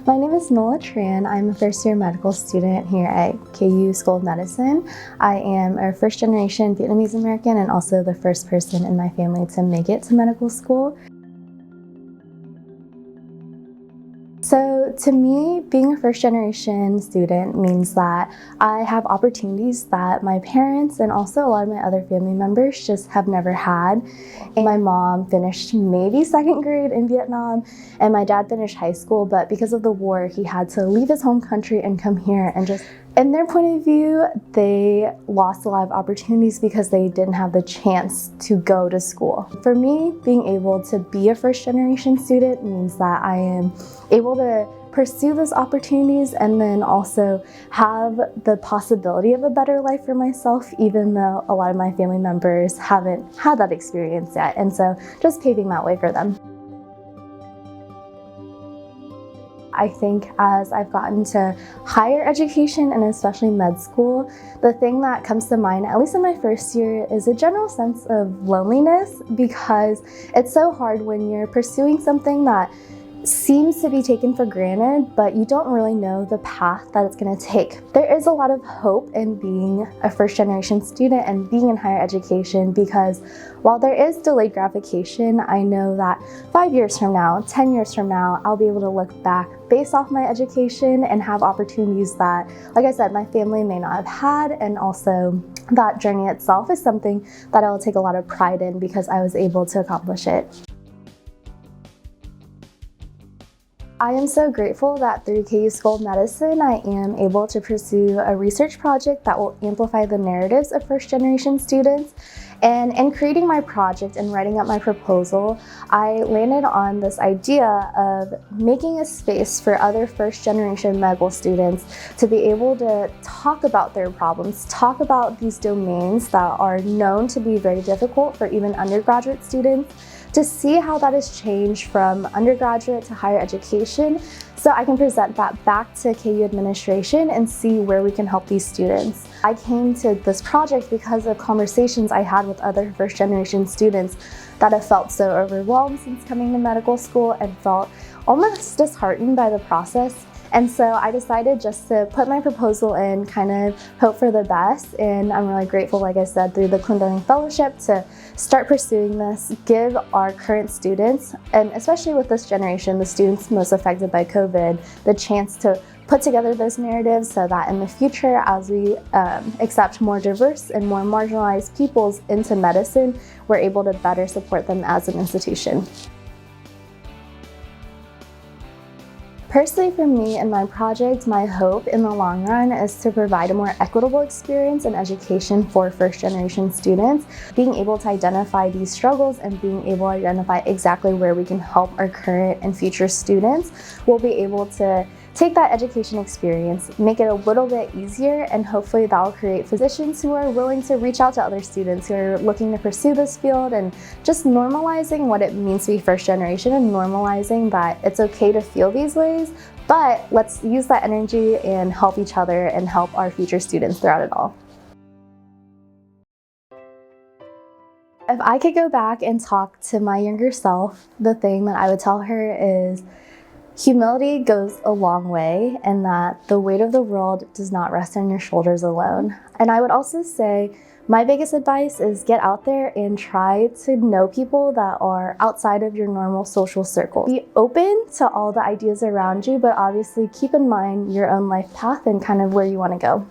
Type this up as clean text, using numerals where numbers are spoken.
My name is Nola Tran. I'm a first-year medical student here at KU School of Medicine. I am a first-generation Vietnamese American and also the first person in my family to make it to medical school. So to me, being a first-generation student means that I have opportunities that my parents and also a lot of my other family members just have never had. My mom finished maybe second grade in Vietnam, and my dad finished high school, but because of the war, he had to leave his home country and come here and just, in their point of view, they lost a lot of opportunities because they didn't have the chance to go to school. For me, being able to be a first-generation student means that I am able to pursue those opportunities and then also have the possibility of a better life for myself, even though a lot of my family members haven't had that experience yet. And so just paving that way for them. I think as I've gotten to higher education and especially med school, the thing that comes to mind, at least in my first year, is a general sense of loneliness, because it's so hard when you're pursuing something that seems to be taken for granted, but you don't really know the path that it's going to take. There is a lot of hope in being a first-generation student and being in higher education, because while there is delayed gratification, I know that 5 years from now, 10 years from now, I'll be able to look back based off my education and have opportunities that, like I said, my family may not have had, and also that journey itself is something that I will take a lot of pride in because I was able to accomplish it. I am so grateful that through KU School of Medicine, I am able to pursue a research project that will amplify the narratives of first-generation students. And in creating my project and writing up my proposal, I landed on this idea of making a space for other first-generation medical students to be able to talk about their problems, talk about these domains that are known to be very difficult for even undergraduate students, to see how that has changed from undergraduate to higher education, so I can present that back to KU administration and see where we can help these students. I came to this project because of conversations I had with other first-generation students that have felt so overwhelmed since coming to medical school and felt almost disheartened by the process. And so I decided just to put my proposal in, kind of hope for the best, and I'm really grateful, like I said, through the Clendone Fellowship to start pursuing this, give our current students, and especially with this generation, the students most affected by COVID, the chance to put together those narratives so that in the future, as we accept more diverse and more marginalized peoples into medicine, we're able to better support them as an institution. Personally, for me and my project, my hope in the long run is to provide a more equitable experience and education for first-generation students. Being able to identify these struggles and being able to identify exactly where we can help our current and future students, we'll be able to take that education experience, make it a little bit easier, and hopefully that will create physicians who are willing to reach out to other students who are looking to pursue this field, and just normalizing what it means to be first generation and normalizing that it's okay to feel these ways, but let's use that energy and help each other and help our future students throughout it all. If I could go back and talk to my younger self, the thing that I would tell her is humility goes a long way, and that the weight of the world does not rest on your shoulders alone. And I would also say my biggest advice is get out there and try to know people that are outside of your normal social circle. Be open to all the ideas around you, but obviously keep in mind your own life path and kind of where you want to go.